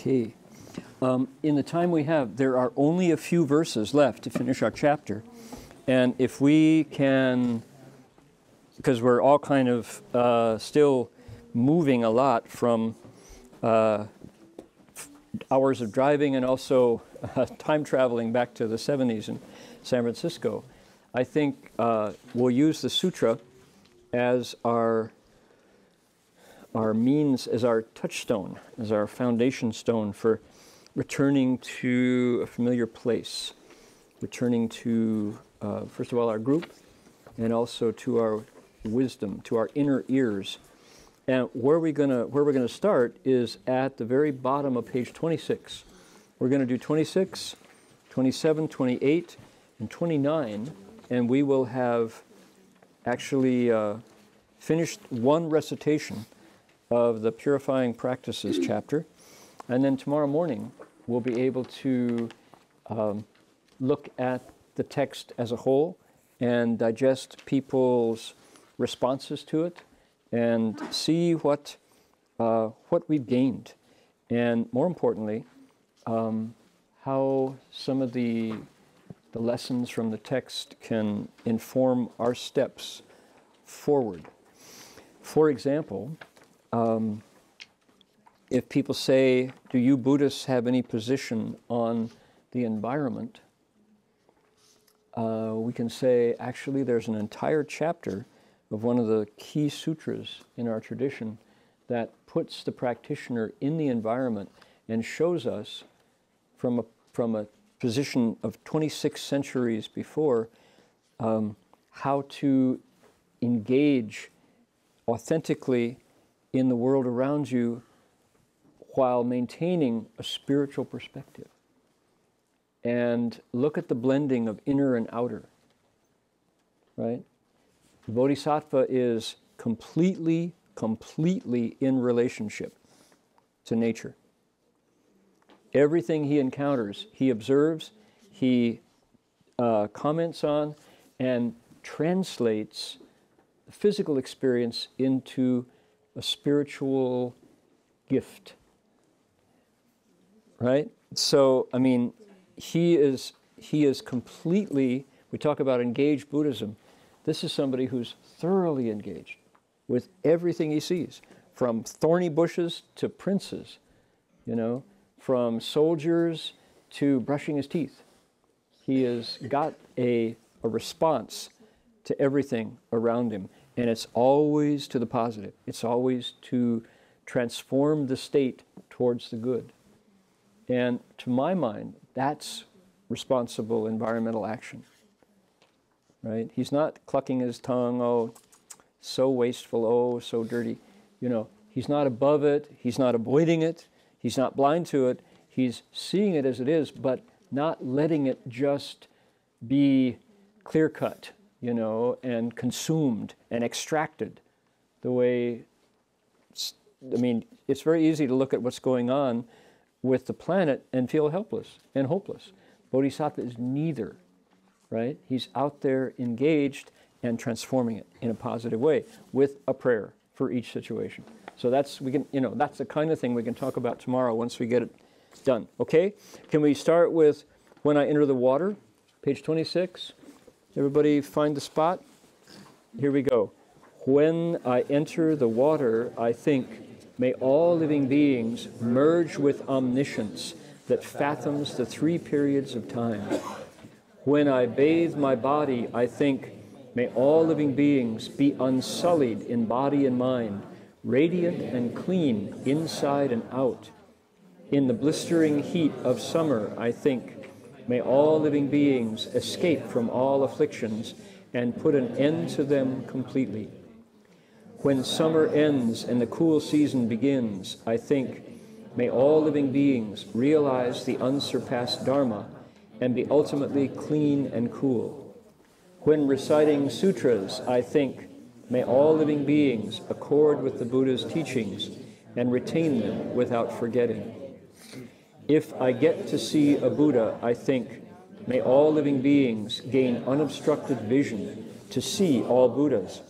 Okay. In the time we have, there are only a few verses left to finish our chapter. And if we can, because we're all kind of still moving a lot from hours of driving and also time traveling back to the 70s in San Francisco, I think we'll use the sutra as our means, as our touchstone, as our foundation stone for returning to a familiar place, returning to, first of all, our group, and also to our wisdom, to our inner ears. And where we're gonna start is at the very bottom of page 26. We're gonna do 26, 27, 28, and 29, and we will have actually finished one recitation of the Purifying Practices chapter. And then tomorrow morning, we'll be able to look at the text as a whole and digest people's responses to it and see what we've gained. And more importantly, how some of the lessons from the text can inform our steps forward. For example, if people say, do you Buddhists have any position on the environment? We can say, actually, there's an entire chapter of one of the key sutras in our tradition that puts the practitioner in the environment and shows us from a position of 26 centuries before how to engage authentically in the world around you while maintaining a spiritual perspective. And look at the blending of inner and outer, right? The Bodhisattva is completely in relationship to nature. Everything he encounters, he observes, he comments on, and translates the physical experience into a spiritual gift, right? So, I mean, he is completely, we talk about engaged Buddhism. This is somebody who's thoroughly engaged with everything he sees, from thorny bushes to princes, you know, from soldiers to brushing his teeth. He has got a response to everything around him, and it's always to the positive. It's always to transform the state towards the good. And to my mind, that's responsible environmental action, right? He's not clucking his tongue, oh, so wasteful, oh, so dirty. You know, he's not above it, he's not avoiding it, he's not blind to it, he's seeing it as it is, but not letting it just be clear-cut, you know, and consumed and extracted the way, I mean, it's very easy to look at what's going on with the planet and feel helpless and hopeless. Bodhisattva is neither, right? He's out there engaged and transforming it in a positive way with a prayer for each situation. So that's, we can, you know, that's the kind of thing we can talk about tomorrow once we get it done. Okay? Can we start with when I enter the water, page 26? Everybody find the spot? Here we go. When I enter the water, I think, may all living beings merge with omniscience that fathoms the three periods of time. When I bathe my body, I think, may all living beings be unsullied in body and mind, radiant and clean inside and out. In the blistering heat of summer, I think, may all living beings escape from all afflictions and put an end to them completely. When summer ends and the cool season begins, I think, may all living beings realize the unsurpassed Dharma and be ultimately clean and cool. When reciting sutras, I think, may all living beings accord with the Buddha's teachings and retain them without forgetting. If I get to see a Buddha, I think, may all living beings gain unobstructed vision to see all Buddhas.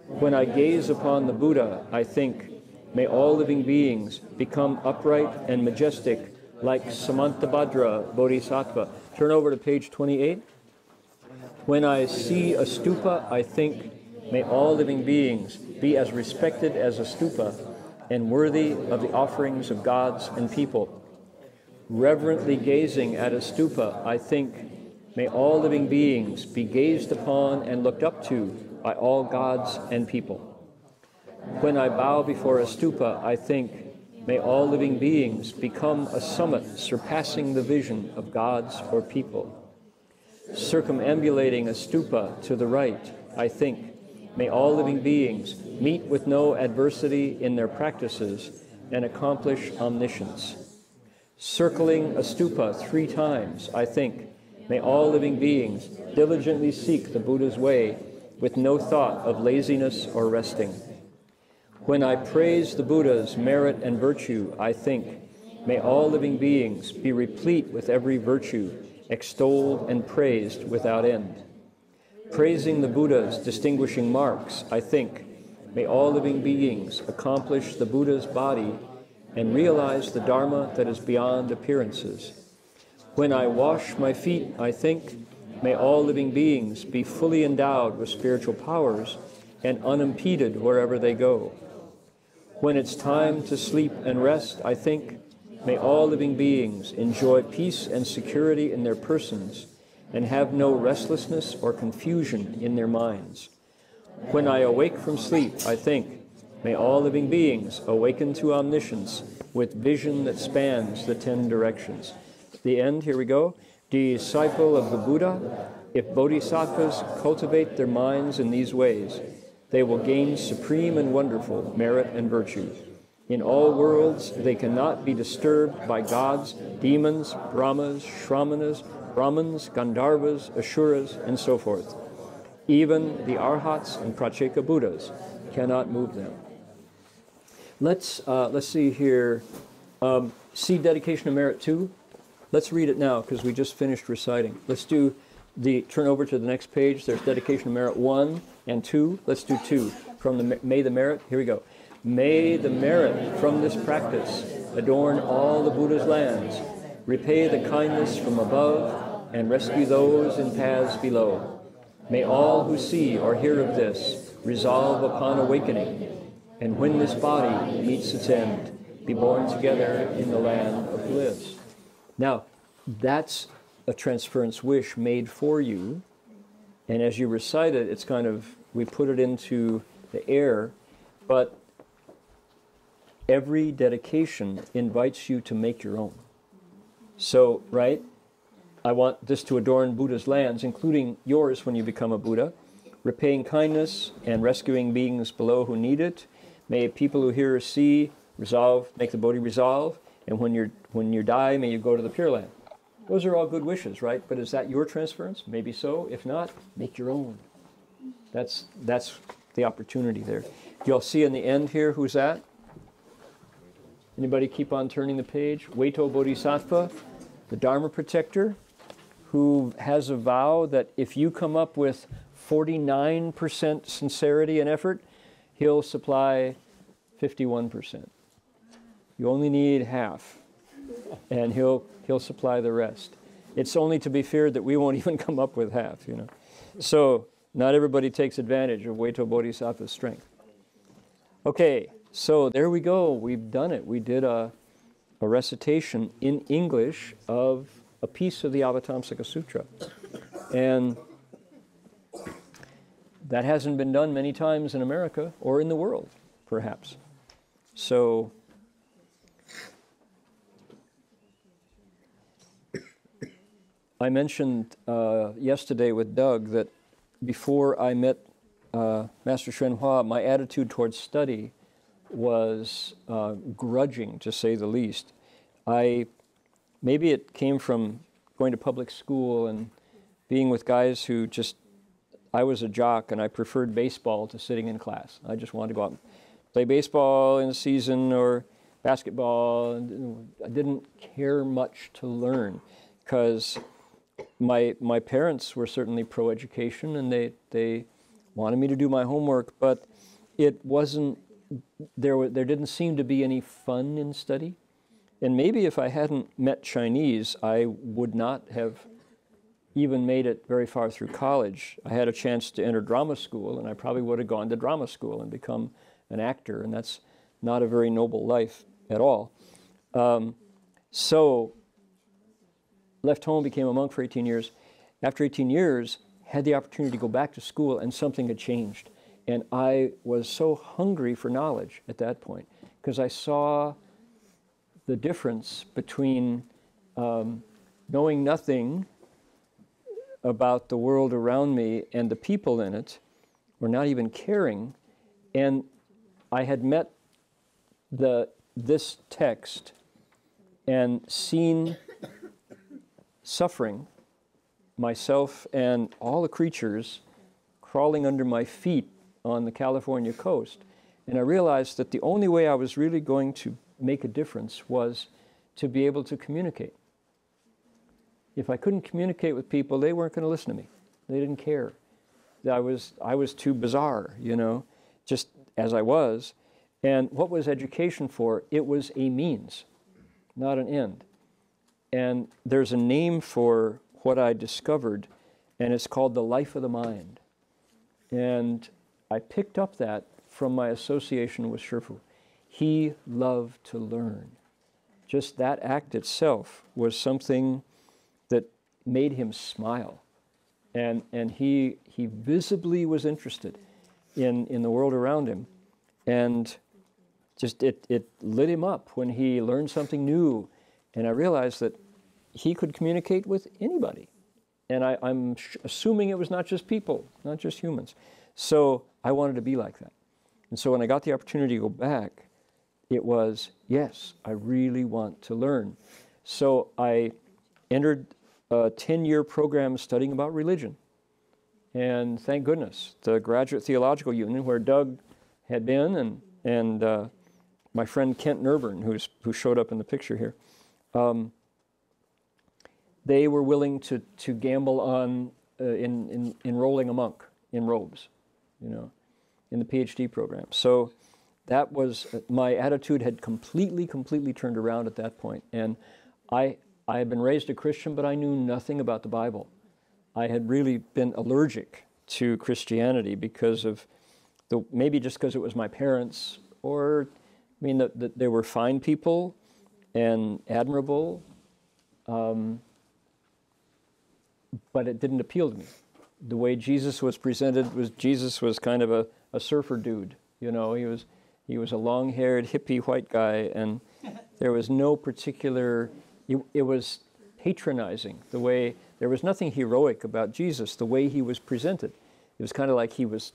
When I gaze upon the Buddha, I think, may all living beings become upright and majestic like Samantabhadra Bodhisattva. Turn over to page 28. When I see a stupa, I think, may all living beings be as respected as a stupa and worthy of the offerings of gods and people. Reverently gazing at a stupa, I think, may all living beings be gazed upon and looked up to by all gods and people. When I bow before a stupa, I think, may all living beings become a summit surpassing the vision of gods or people. Circumambulating a stupa to the right, I think, may all living beings meet with no adversity in their practices and accomplish omniscience. Circling a stupa 3 times, I think, may all living beings diligently seek the Buddha's way with no thought of laziness or resting. When I praise the Buddha's merit and virtue, I think, may all living beings be replete with every virtue, extolled and praised without end. Praising the Buddha's distinguishing marks, I think, may all living beings accomplish the Buddha's body and realize the Dharma that is beyond appearances. When I wash my feet, I think, may all living beings be fully endowed with spiritual powers and unimpeded wherever they go. When it's time to sleep and rest, I think, may all living beings enjoy peace and security in their persons and have no restlessness or confusion in their minds. When I awake from sleep, I think, may all living beings awaken to omniscience with vision that spans the 10 directions. The end, here we go. Disciple of the Buddha, if bodhisattvas cultivate their minds in these ways, they will gain supreme and wonderful merit and virtue. In all worlds, they cannot be disturbed by gods, demons, brahmas, shramanas, brahmins, gandharvas, asuras, and so forth. Even the arhats and pratyeka Buddhas cannot move them. Let's see here. See Dedication of Merit 2. Let's read it now because we just finished reciting. Let's do turn over to the next page. There's Dedication of Merit 1 and 2. Let's do 2. From the May the Merit. Here we go. May the merit from this practice adorn all the Buddha's lands, repay the kindness from above, and rescue those in paths below. May all who see or hear of this resolve upon awakening, and when this body meets its end, be born together in the land of bliss. Now, that's a transference wish made for you, and as you recite it, it's kind of, we put it into the air, but every dedication invites you to make your own. So, right, I want this to adorn Buddha's lands, including yours when you become a Buddha, repaying kindness and rescuing beings below who need it. May people who hear or see resolve, make the Bodhi resolve, and when you die, may you go to the Pure Land. Those are all good wishes, right? But is that your transference? Maybe so. If not, make your own. That's the opportunity there. Do y'all see in the end here who's that? Anybody keep on turning the page? Waito Bodhisattva, the Dharma protector, who has a vow that if you come up with 49% sincerity and effort, he'll supply 51%. You only need half, and he'll supply the rest. It's only to be feared that we won't even come up with half, you know. So not everybody takes advantage of Waito Bodhisattva's strength. Okay, so there we go. We've done it. We did a recitation in English of a piece of the Avatamsaka Sutra. And that hasn't been done many times in America or in the world, perhaps. So I mentioned yesterday with Doug that before I met Master Hsuan Hua, my attitude towards study was grudging, to say the least. Maybe it came from going to public school and being with guys who I was a jock and I preferred baseball to sitting in class. I just wanted to go out and play baseball in the season or basketball. And I didn't care much to learn because my parents were certainly pro-education and they wanted me to do my homework, but it wasn't there didn't seem to be any fun in study. And maybe if I hadn't met Chinese, I would not have even made it very far through college. I had a chance to enter drama school, and I probably would have gone to drama school and become an actor, and that's not a very noble life at all. So left home, became a monk for 18 years. After 18 years, had the opportunity to go back to school, and something had changed. And I was so hungry for knowledge at that point, because I saw the difference between knowing nothing about the world around me and the people in it, or not even caring. And I had met this text and seen suffering, myself and all the creatures crawling under my feet on the California coast. And I realized that the only way I was really going to make a difference was to be able to communicate. If I couldn't communicate with people, they weren't going to listen to me. They didn't care. I was too bizarre, you know, just as I was. And what was education for? It was a means, not an end. And there's a name for what I discovered, and it's called the life of the mind. And I picked up that from my association with Shifu. He loved to learn. Just that act itself was something that made him smile. And he visibly was interested in the world around him. And just it lit him up when he learned something new. And I realized that he could communicate with anybody. And I'm assuming it was not just people, not just humans. So I wanted to be like that. And so when I got the opportunity to go back, it was, yes, I really want to learn. So I entered a 10-year program studying about religion. And thank goodness, the Graduate Theological Union, where Doug had been, and my friend Kent Nurburn, who showed up in the picture here, they were willing to gamble on enrolling a monk in robes, you know, in the PhD program. So that was, my attitude had completely turned around at that point. And I had been raised a Christian, but I knew nothing about the Bible. I had really been allergic to Christianity because of, maybe just because it was my parents, or, I mean, that they were fine people and admirable, but it didn't appeal to me. The way Jesus was presented Jesus was kind of a surfer dude, you know. He was a long-haired hippie white guy, and there was no particular. It was patronizing. The way there was nothing heroic about Jesus. The way he was presented, it was kind of like he was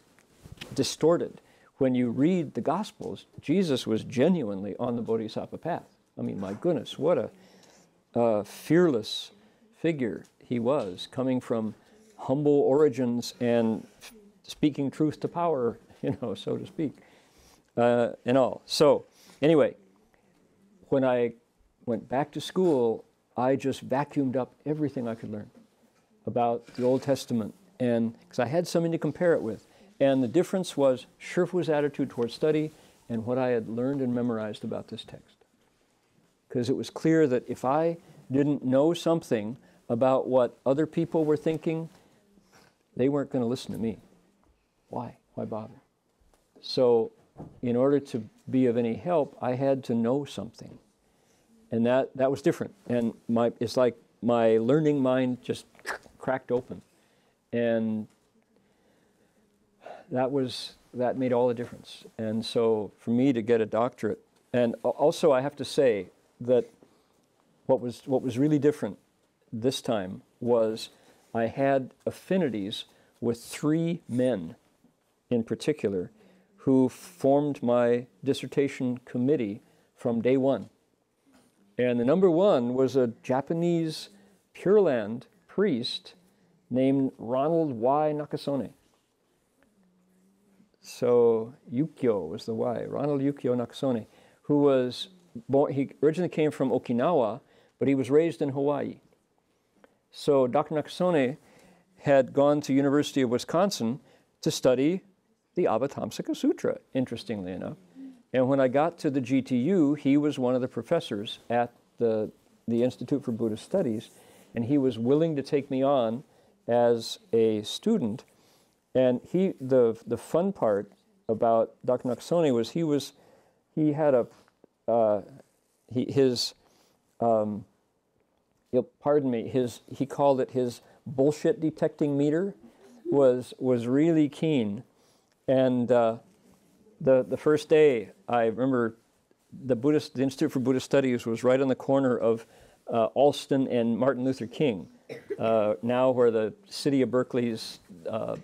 distorted. When you read the Gospels, Jesus was genuinely on the Bodhisattva path. I mean, my goodness, what a fearless figure he was, coming from humble origins and speaking truth to power, you know, so to speak, and all. So anyway, when I went back to school, I just vacuumed up everything I could learn about the Old Testament, and because I had something to compare it with. And the difference was Shifu's attitude towards study and what I had learned and memorized about this text. Because it was clear that if I didn't know something about what other people were thinking, they weren't going to listen to me. Why? Why bother? So in order to be of any help, I had to know something. And that was different. And it's like my learning mind just cracked open. And that made all the difference. And so for me to get a doctorate, and also I have to say that what was really different this time was I had affinities with 3 men in particular who formed my dissertation committee from day one. And the number one was a Japanese Pure Land priest named Ronald Y. Nakasone. So Yukio was the Y, Ronald Yukio Nakasone, who was born, he originally came from Okinawa, but he was raised in Hawaii. So Dr. Nakasone had gone to University of Wisconsin to study the Avatamsaka Sutra, interestingly enough. And when I got to the GTU, he was one of the professors at the Institute for Buddhist Studies, and he was willing to take me on as a student. And the fun part about Dr. Nakasone was he had a he called it his bullshit detecting meter was really keen. And the first day, I remember the Institute for Buddhist Studies was right on the corner of Alston and Martin Luther King, now where the city of Berkeley's, I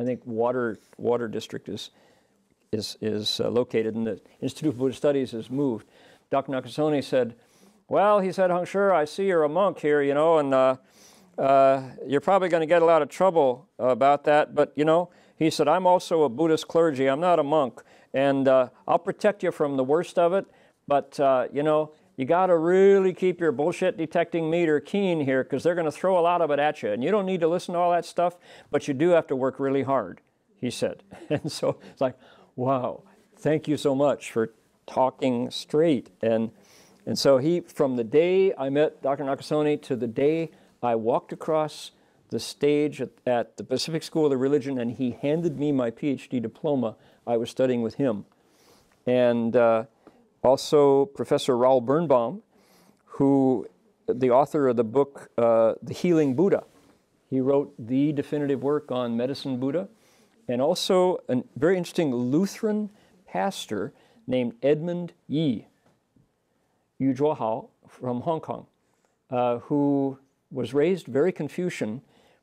think, water district is located, and the Institute for Buddhist Studies has moved. Dr. Nakasone said, well, he said, Heng Sure, I see you're a monk here, you know, and you're probably going to get a lot of trouble about that, but, you know, he said, I'm also a Buddhist clergy, I'm not a monk, and I'll protect you from the worst of it, but, you know, you got to really keep your bullshit detecting meter keen here, because they're going to throw a lot of it at you, and you don't need to listen to all that stuff, but you do have to work really hard, he said. And so it's like, wow, thank you so much for talking straight. And so from the day I met Dr. Nakasone to the day I walked across the stage at the Pacific School of Religion and he handed me my PhD diploma, I was studying with him. And also Professor Raoul Birnbaum, the author of the book, The Healing Buddha. He wrote the definitive work on Medicine Buddha. And also a very interesting Lutheran pastor named Edmund Yi, Yu Zhuohao, from Hong Kong, who was raised very Confucian,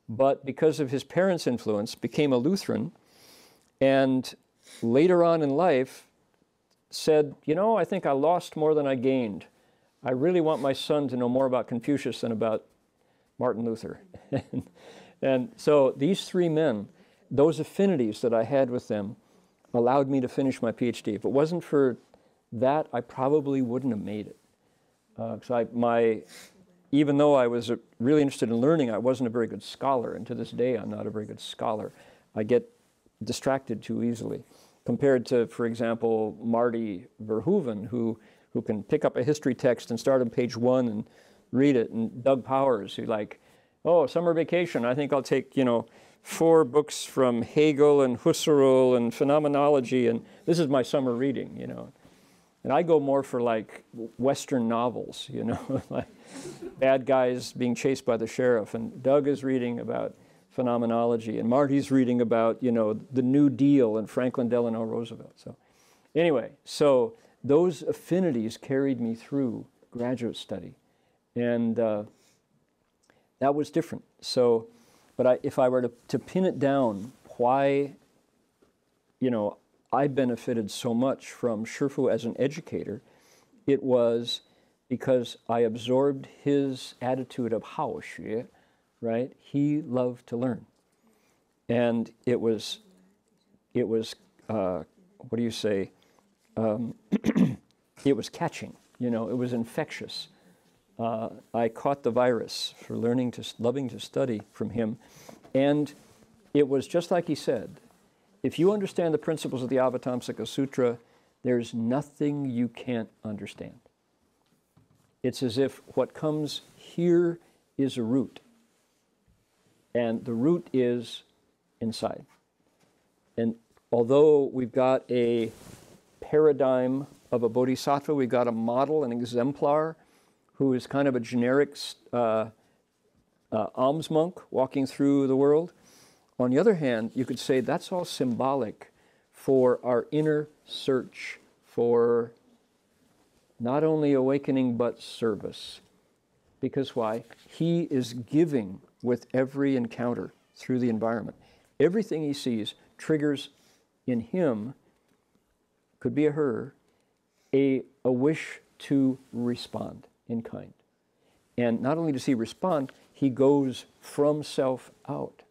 but because of his parents' influence, became a Lutheran, and later on in life said, you know, I think I lost more than I gained. I really want my son to know more about Confucius than about Martin Luther. And so these three men, those affinities that I had with them allowed me to finish my PhD. If it wasn't for that, I probably wouldn't have made it. Even though I was really interested in learning, I wasn't a very good scholar, and to this day I'm not a very good scholar. I get distracted too easily, compared to, for example, Marty Verhoeven, who can pick up a history text and start on page 1 and read it, and Doug Powers, who like, oh, summer vacation, I think I'll take, 4 books from Hegel and Husserl and phenomenology, and this is my summer reading, And I go more for like Western novels, like bad guys being chased by the sheriff, and Doug is reading about phenomenology, and Marty's reading about, the New Deal and Franklin Delano Roosevelt. So anyway, so those affinities carried me through graduate study, and that was different. So, but if I were to pin it down, why, I benefited so much from Shifu as an educator, it was because I absorbed his attitude of hao xue, right? He loved to learn. And it was what do you say? It was catching, it was infectious. I caught the virus for loving to study from him. And it was just like he said, if you understand the principles of the Avatamsaka Sutra, there's nothing you can't understand. It's as if what comes here is a root, and the root is inside. And although we've got a paradigm of a bodhisattva, we've got a model, an exemplar, who is kind of a generic alms monk walking through the world. On the other hand, you could say that's all symbolic for our inner search for not only awakening but service. Because why? He is giving with every encounter through the environment. Everything he sees triggers in him, could be a her, a wish to respond in kind. And not only does he respond, he goes from self out.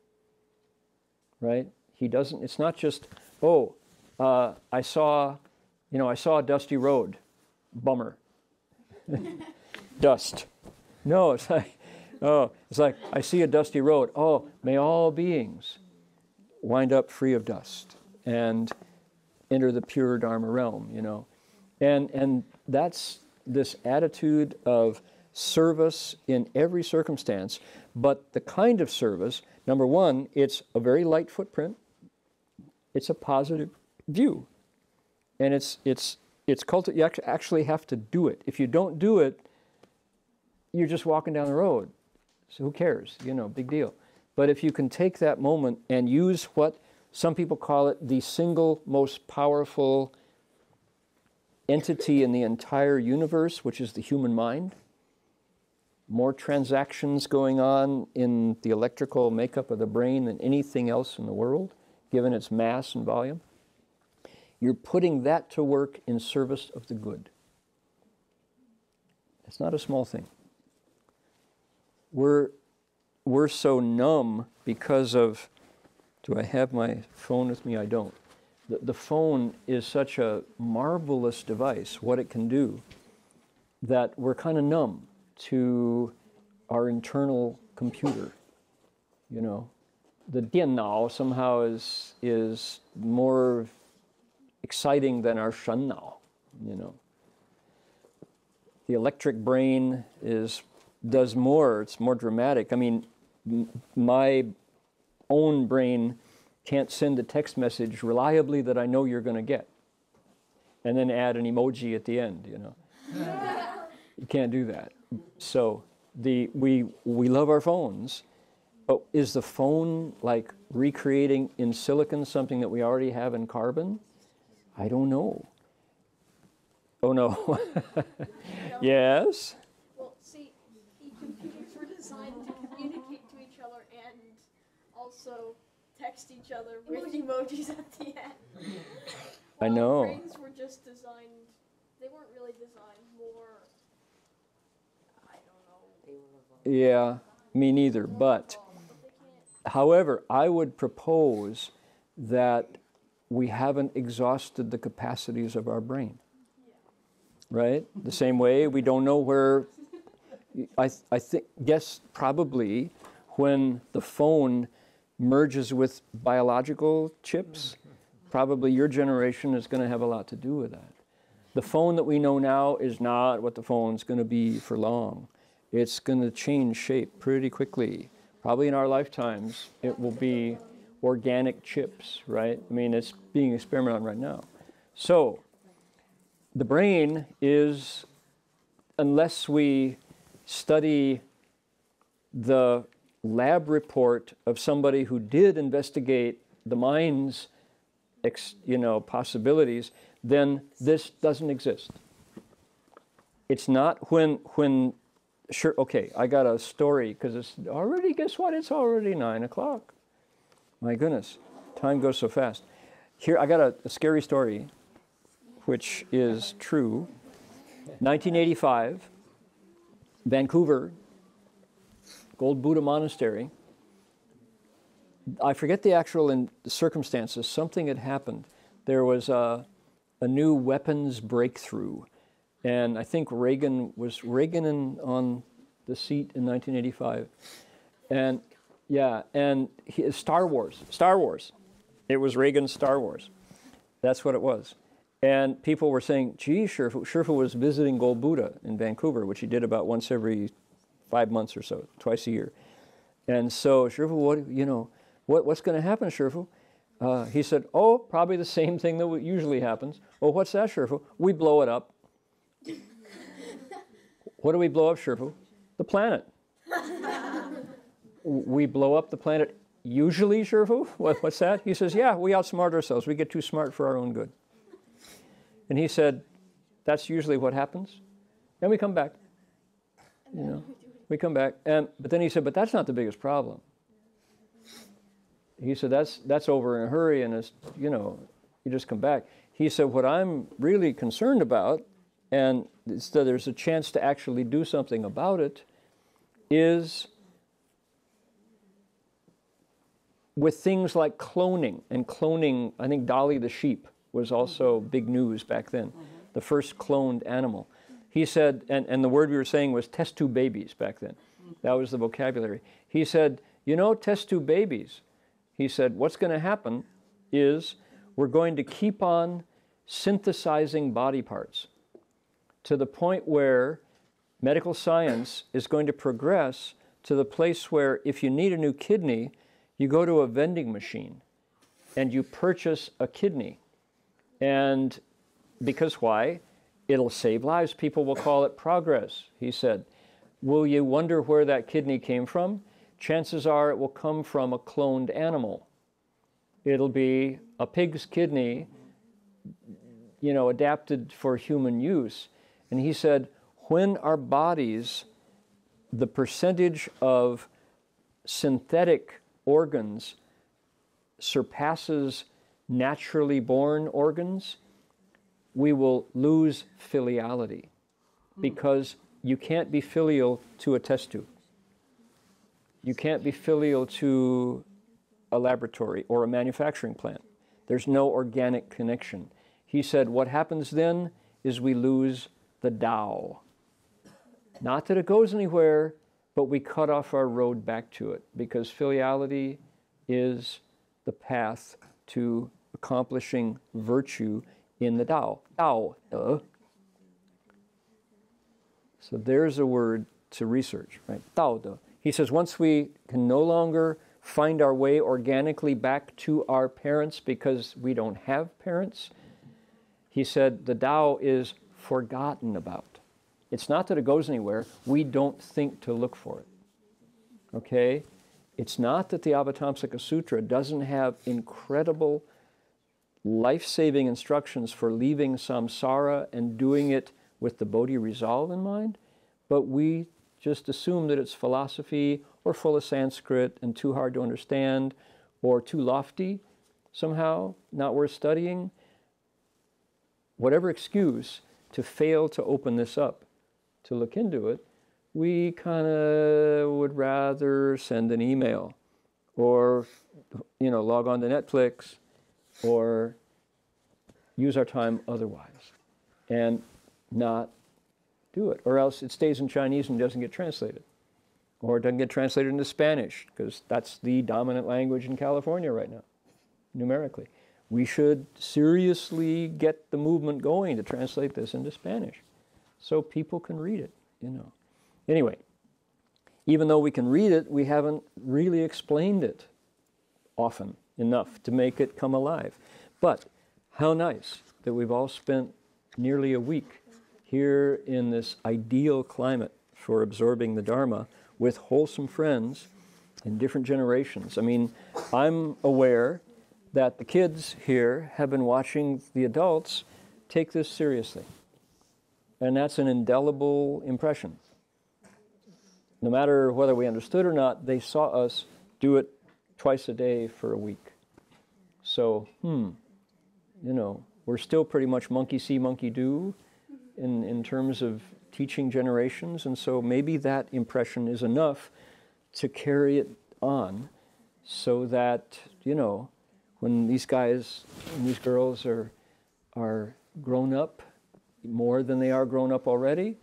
Right? He doesn't, it's not just, I saw a dusty road. Bummer. Dust. No, it's like, I see a dusty road. Oh, may all beings wind up free of dust and enter the pure Dharma realm, And that's this attitude of service in every circumstance, but the kind of service, number one, it's a very light footprint, it's a positive view, and you actually have to do it. If you don't do it, you're just walking down the road, so who cares, big deal. But if you can take that moment and use what some people call it the single most powerful entity in the entire universe, which is the human mind, more transactions going on in the electrical makeup of the brain than anything else in the world, given its mass and volume. You're putting that to work in service of the good. It's not a small thing. We're so numb because of, do I have my phone with me? I don't. The phone is such a marvelous device, what it can do, that we're kind of numb to our internal computer. The 电脑 somehow is more exciting than our 神脑. The electric brain does more. It's more dramatic. I mean, my own brain can't send a text message reliably that I know you're going to get, and then add an emoji at the end. You can't do that. So we love our phones, but is the phone like recreating in silicon something that we already have in carbon? I don't know. Oh no. Yes? Well, see, computers were designed to communicate to each other and also text each other with emojis at the end. I know. Brains were just designed, they weren't really designed more, I don't know. Yeah, me neither. But, however, I would propose that we haven't exhausted the capacities of our brain. Right? The same way we don't know where, guess probably when the phone merges with biological chips, probably your generation is going to have a lot to do with that. The phone that we know now is not what the phone's going to be for long. It's going to change shape pretty quickly. Probably in our lifetimes, it will be organic chips, right? I mean, it's being experimented on right now. So, the brain is, unless we study the lab report of somebody who did investigate the mind's possibilities, then this doesn't exist. It's not when sure, okay, I got a story, because it's already, guess what, it's already 9 o'clock. My goodness, time goes so fast. Here, I got a scary story, which is true. 1985, Vancouver, Gold Buddha Monastery. I forget the actual circumstances. Something had happened. There was a new weapons breakthrough, and I think Reagan on the seat in 1985, and yeah, and Star Wars. It was Reagan's Star Wars. That's what it was. And people were saying, gee, Shifu was visiting Gold Buddha in Vancouver, which he did about once every 5 months or so, twice a year. And so Shifu, what's going to happen, Shifu? He said, oh, probably the same thing that usually happens. Oh, what's that, Shifu? We blow it up. What do we blow up, Shifu? The planet. We blow up the planet usually, Shifu? What's that? He says, yeah, we outsmart ourselves. We get too smart for our own good. And he said, that's usually what happens. And we come back. We come back. But then he said, but that's not the biggest problem. He said, that's over in a hurry, and it's, you just come back. He said, what I'm really concerned about, and so there's a chance to actually do something about it, is with things like cloning. And cloning, I think Dolly the sheep was also big news back then, the first cloned animal. He said, and the word we were saying was test tube babies back then. That was the vocabulary. He said, test tube babies. He said, what's going to happen is we're going to keep on synthesizing body parts to the point where medical science is going to progress to the place where if you need a new kidney, you go to a vending machine and you purchase a kidney. And because why? It'll save lives. People will call it progress, he said. Will you wonder where that kidney came from? Chances are it will come from a cloned animal. It'll be a pig's kidney, you know, adapted for human use. And he said, when our bodies, the percentage of synthetic organs surpasses naturally born organs, we will lose filiality, because you can't be filial to a test tube. You can't be filial to a laboratory or a manufacturing plant. There's no organic connection. He said what happens then is we lose the Tao. Not that it goes anywhere, but we cut off our road back to it, because filiality is the path to accomplishing virtue in the Tao. Tao. So there's a word to research, right? Tao de. He says once we can no longer find our way organically back to our parents because we don't have parents, he said the Tao is forgotten about. It's not that it goes anywhere, we don't think to look for it. Okay? It's not that the Avatamsaka Sutra doesn't have incredible life-saving instructions for leaving samsara and doing it with the Bodhi resolve in mind, but we just assume that it's philosophy or full of Sanskrit and too hard to understand or too lofty somehow, not worth studying. Whatever excuse to fail to open this up, to look into it, we kind of would rather send an email or, you know, log on to Netflix or use our time otherwise and not do it. Or else it stays in Chinese and doesn't get translated. Or it doesn't get translated into Spanish, because that's the dominant language in California right now, numerically. We should seriously get the movement going to translate this into Spanish so people can read it, you know. Anyway, even though we can read it, we haven't really explained it often enough to make it come alive. But how nice that we've all spent nearly a week here in this ideal climate for absorbing the Dharma with wholesome friends in different generations. I mean, I'm aware that the kids here have been watching the adults take this seriously. And that's an indelible impression. No matter whether we understood or not, they saw us do it twice a day for a week. So, you know, we're still pretty much monkey see, monkey do in terms of teaching generations, and so maybe that impression is enough to carry it on so that, you know, when these guys and these girls are grown up more than they are grown up already,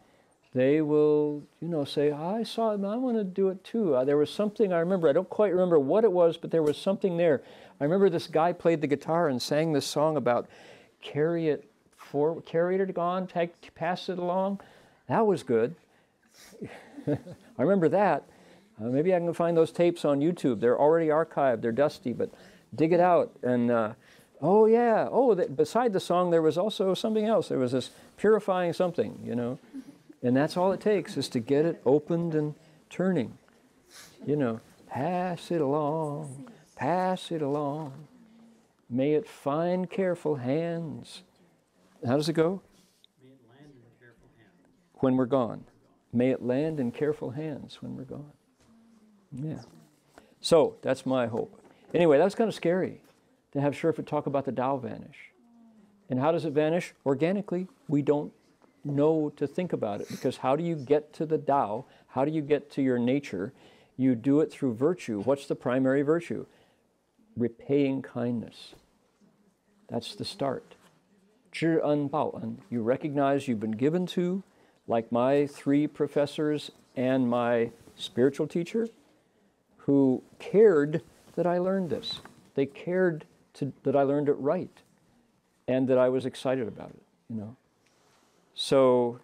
they will, you know, say, I saw it, I want to do it too. There was something I remember, I don't quite remember what it was, but there was something there. I remember this guy played the guitar and sang this song about carry it on, pass it along. That was good. I remember that. Maybe I can find those tapes on YouTube. They're already archived. They're dusty, but dig it out. And, oh yeah, beside the song there was also something else. There was this purifying something, you know. And that's all it takes, is to get it opened and turning. You know, pass it along, may it find careful hands. How does it go? May it land in careful hands. When we're gone. May it land in careful hands when we're gone. Yeah. So, that's my hope. Anyway, that's kind of scary to have Sherpa talk about the Tao vanish. And how does it vanish? Organically, we don't know to think about it, because how do you get to the Tao? How do you get to your nature? You do it through virtue. What's the primary virtue? Repaying kindness. That's the start. 知恩报恩. You recognize you've been given to, like my 3 professors and my spiritual teacher, who cared that I learned this. They cared that I learned it right. and that I was excited about it, you know. So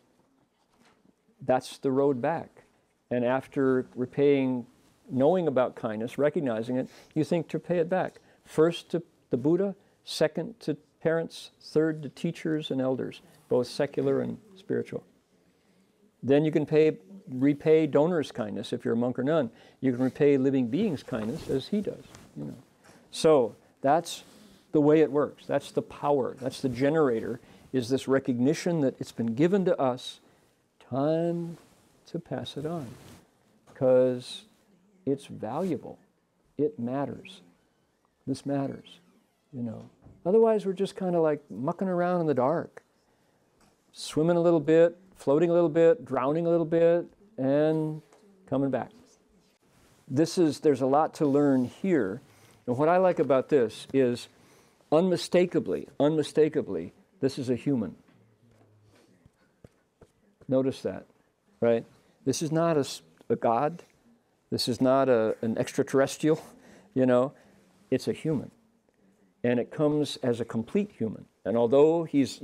that's the road back. And after repaying, knowing about kindness, recognizing it, you think to pay it back. First to the Buddha, second to parents, third to teachers and elders, both secular and spiritual. Then you can repay donors' kindness if you're a monk or nun. You can repay living beings' kindness as he does, you know. So that's the way it works. That's the power. That's the generator, is this recognition that it's been given to us, time to pass it on, because it's valuable. It matters. This matters, you know. Otherwise, we're just kind of like mucking around in the dark, swimming a little bit, floating a little bit, drowning a little bit, and coming back. There's a lot to learn here. And what I like about this is unmistakably, this is a human. Notice that, right? This is not a god. This is not an extraterrestrial, you know. It's a human. And it comes as a complete human. And although he's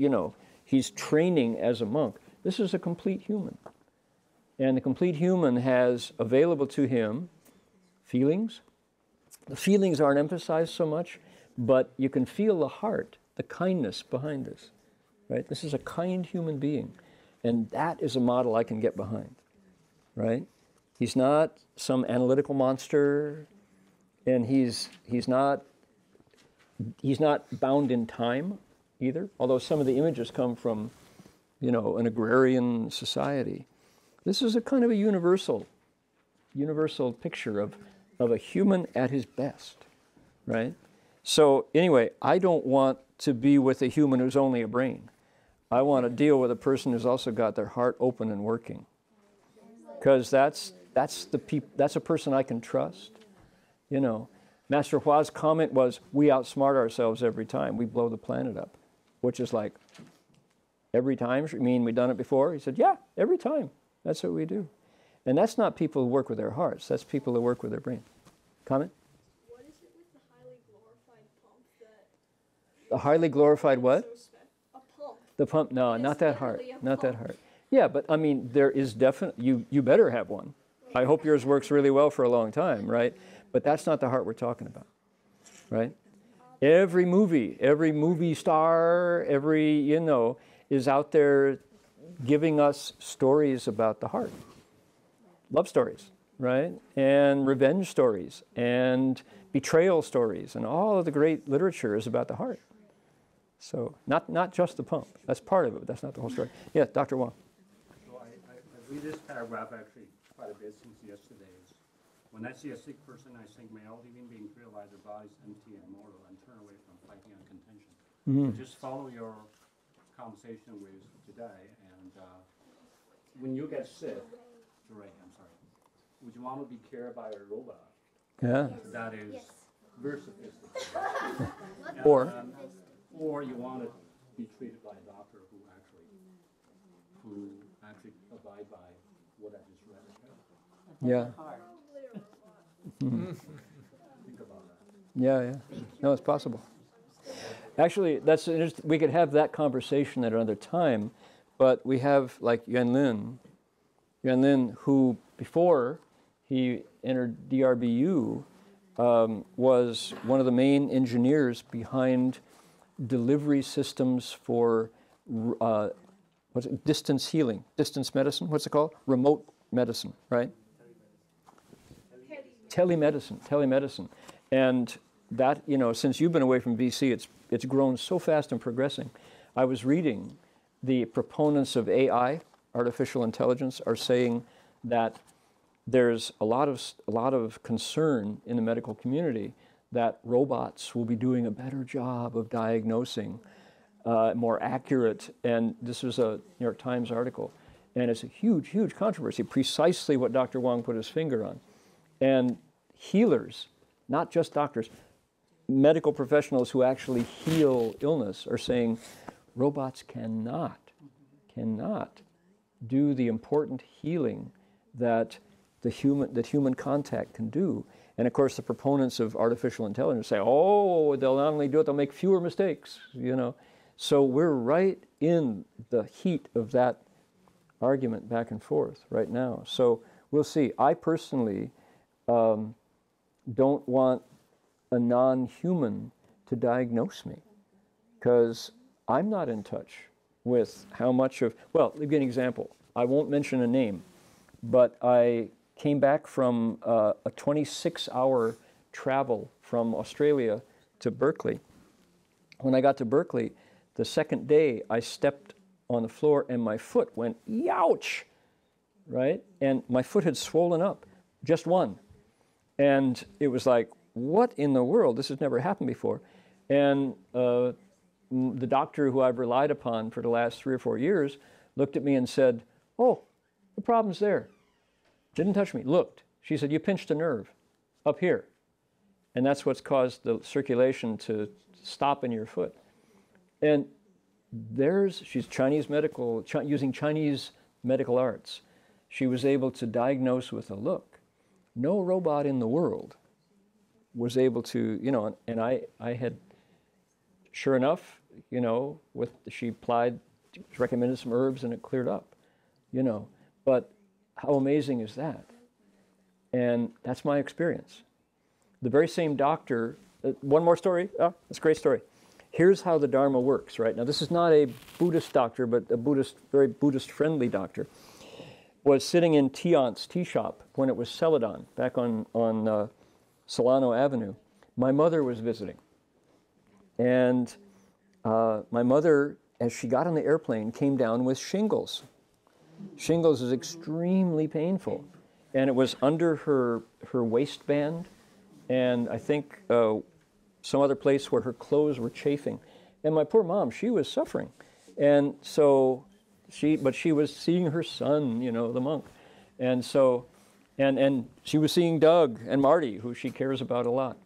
training as a monk, this is a complete human. And the complete human has available to him feelings. The feelings aren't emphasized so much, but you can feel the heart, the kindness behind this, right? This is a kind human being. And that is a model I can get behind, right? He's not some analytical monster, and he's not bound in time either, although some of the images come from, you know, an agrarian society. This is a kind of a universal picture of a human at his best, right? So anyway, I don't want to be with a human who's only a brain. I want to deal with a person who's also got their heart open and working, because that's a person I can trust. You know, Master Hua's comment was, we outsmart ourselves every time. We blow the planet up, which is like, every time? You mean we've done it before? He said, yeah, every time. That's what we do. And that's not people who work with their hearts. That's people who work with their brain. Comment? What is it with the highly glorified pump that... The highly glorified what? A pump. The pump? No, not that heart. literally a Not that pump. heart. Yeah, but I mean, there is definitely, you better have one. I hope yours works really well for a long time, right? But that's not the heart we're talking about, right? Every movie star, is out there giving us stories about the heart. Love stories, right? And revenge stories and betrayal stories, and all of the great literature is about the heart. So not just the pump. That's part of it, but that's not the whole story. Yeah, Dr. Wang. So I read this paragraph actually quite a bit since yesterday. When I see a sick person, I think, may all living beings realize their body is empty and mortal and turn away from fighting and contention. So just follow your conversation with today, and when you get sick, would you want to be cared by a robot? Yeah. That is very sophisticated. Or you want to be treated by a doctor who actually abide by what I just read. Yeah. Think about that. Yeah. No, it's possible. Actually, we could have that conversation at another time, but we have like Yuan Lin, who before he entered DRBU was one of the main engineers behind delivery systems for distance healing, distance medicine. What's it called? Remote medicine, right? Telemedicine. And that, since you've been away from VC, it's grown so fast and progressing. I was reading the proponents of AI, artificial intelligence, are saying that there's a lot of concern in the medical community that robots will be doing a better job of diagnosing, more accurate. And this was a New York Times article. And it's a huge, huge controversy, precisely what Dr. Wang put his finger on. And healers, not just doctors, medical professionals who actually heal illness are saying robots cannot do the important healing that human contact can do. And of course, the proponents of artificial intelligence say, oh, they'll not only do it, they'll make fewer mistakes, So we're right in the heat of that argument back and forth right now. So we'll see. I personally don't want a non-human to diagnose me, because I'm not in touch with how much of, well, let me give you an example. I won't mention a name, but I came back from a 26-hour travel from Australia to Berkeley. When I got to Berkeley, the second day I stepped on the floor and my foot went, youch, right? And my foot had swollen up, just one. And it was like, what in the world? This has never happened before. And the doctor who I've relied upon for the last 3 or 4 years looked at me and said, oh, the problem's there. Didn't touch me, looked. She said, you pinched a nerve up here. And that's what's caused the circulation to stop in your foot. And she's Chinese medical, using Chinese medical arts. She was able to diagnose with a look. No robot in the world was able to, you know, and I had, sure enough, you know, she recommended some herbs and it cleared up, you know. But how amazing is that? And that's my experience. The very same doctor, one more story, that's a great story. Here's how the Dharma works, right? Now this is not a Buddhist doctor, but a very Buddhist-friendly doctor, was sitting in Tiant's tea shop when it was Celadon, back on Solano Avenue. My mother was visiting. And my mother, as she got on the airplane, came down with shingles. Shingles is extremely painful. And it was under her waistband, and I think some other place where her clothes were chafing. And my poor mom, she was suffering. And so but she was seeing her son, you know, the monk. And so, and she was seeing Doug and Marty, who she cares about a lot.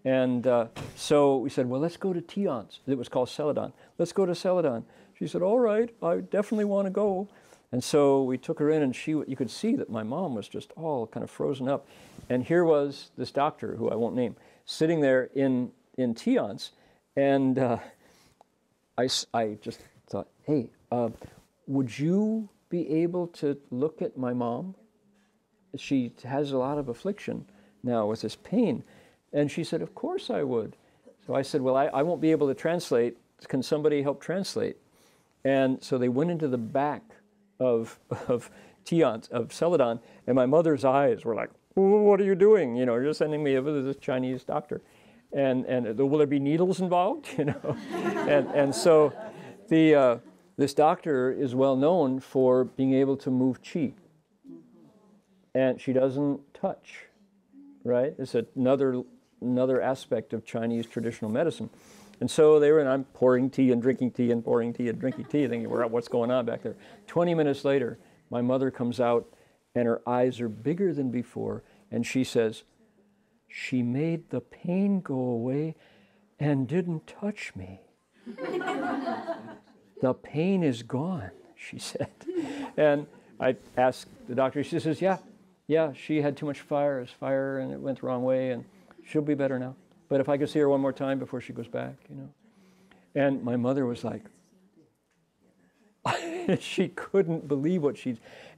And so we said, well, let's go to Tiant's. It was called Celadon. Let's go to Celadon. She said, all right, I definitely want to go. And so we took her in, and you could see that my mom was just all kind of frozen up. And here was this doctor, who I won't name, sitting there in Tiant's. And I just thought, hey, would you be able to look at my mom? She has a lot of affliction now with this pain. And she said, of course I would. So I said, well, I won't be able to translate. Can somebody help translate? And so they went into the back of Tiant, of Celadon, and my mother's eyes were like, what are you doing? You know, you're sending me over to this Chinese doctor. And will there be needles involved? You know? and so this doctor is well known for being able to move qi. And she doesn't touch, right? It's another aspect of Chinese traditional medicine. And so I'm pouring tea and drinking tea and pouring tea and drinking tea, thinking, what's going on back there? 20 minutes later, my mother comes out, and her eyes are bigger than before, and she says, she made the pain go away and didn't touch me. The pain is gone, she said. And I asked the doctor, she says, yeah, she had too much fire, and it went the wrong way, and she'll be better now. But if I could see her one more time before she goes back, you know. And my mother was like, she couldn't believe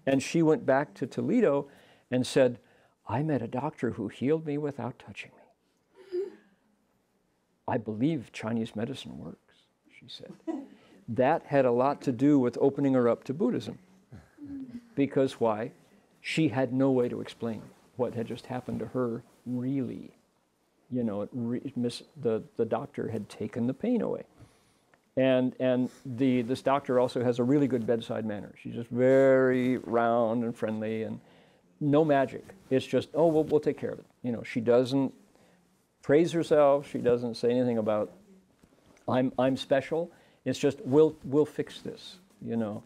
and she went back to Toledo and said, I met a doctor who healed me without touching me. I believe Chinese medicine works, she said. That had a lot to do with opening her up to Buddhism. Because why? She had no way to explain what had just happened to her, really. You know, the doctor had taken the pain away. And this doctor also has a really good bedside manner. She's just very round and friendly, and no magic. It's just, oh, we'll take care of it. You know, she doesn't praise herself. She doesn't say anything about, I'm special. It's just, we'll fix this, you know.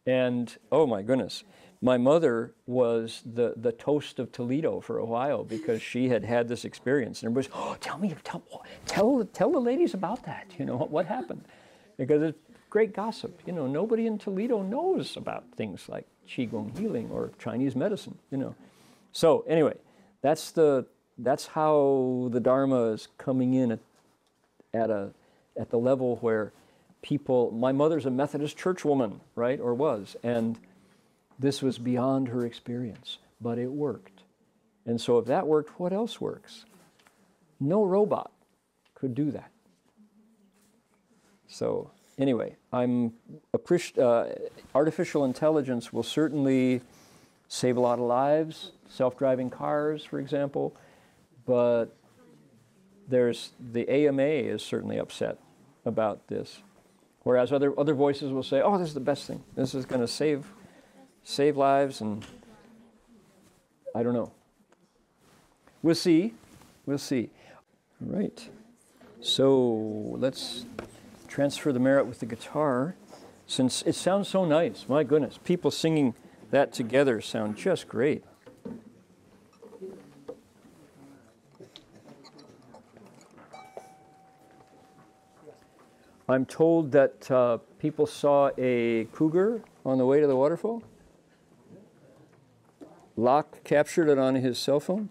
And, oh my goodness, my mother was the toast of Toledo for a while because she had this experience. And everybody's, oh, tell the ladies about that, you know, what happened. Because it's great gossip. You know, nobody in Toledo knows about things like Qigong healing or Chinese medicine, you know. So anyway, that's how the Dharma is coming in at the level where people, my mother's a Methodist churchwoman, right, or was, and this was beyond her experience, but it worked. And so if that worked, what else works? No robot could do that. So anyway, artificial intelligence will certainly save a lot of lives, self-driving cars, for example, but the AMA is certainly upset about this. Whereas other voices will say, oh, this is the best thing. This is going to save lives, and I don't know. We'll see. We'll see. All right. So let's transfer the merit with the guitar, since it sounds so nice. My goodness, people singing that together sound just great. I'm told that people saw a cougar on the way to the waterfall. Locke captured it on his cell phone.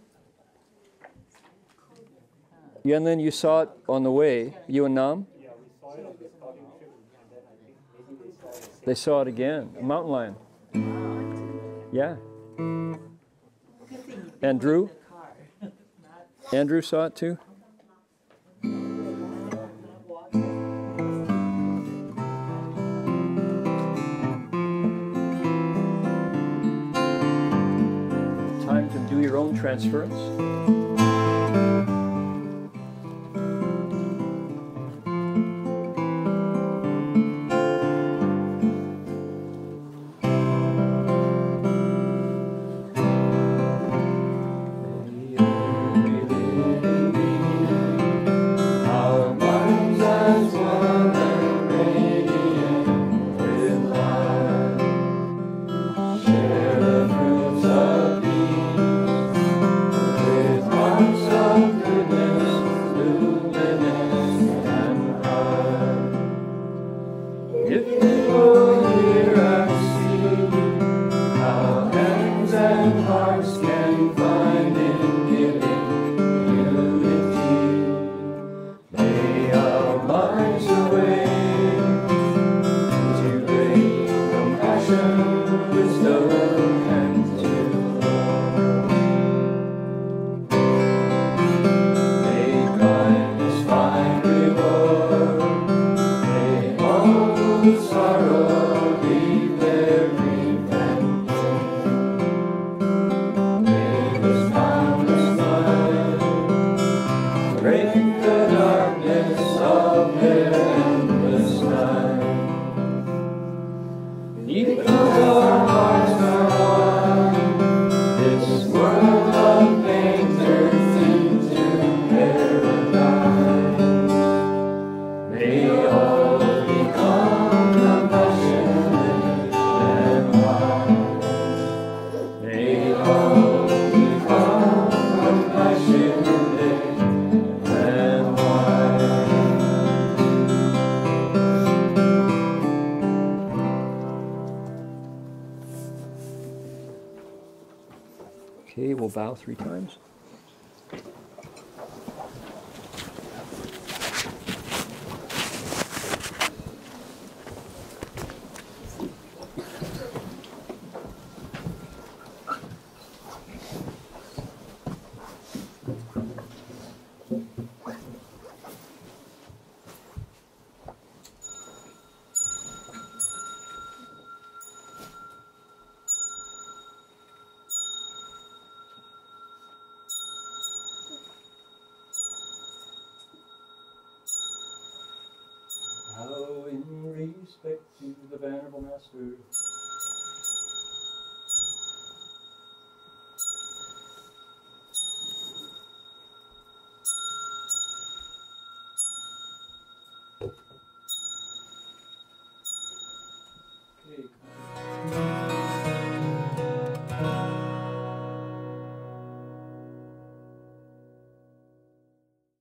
Yeah, and then you saw it on the way, you and Nam? Yeah, we saw it on the scouting trip, and then I think maybe They saw it again, a mountain lion. Yeah. And Drew? Andrew saw it too? Time to do your own transference. Okay, we'll bow 3 times. Bow in respect to the Venerable Master.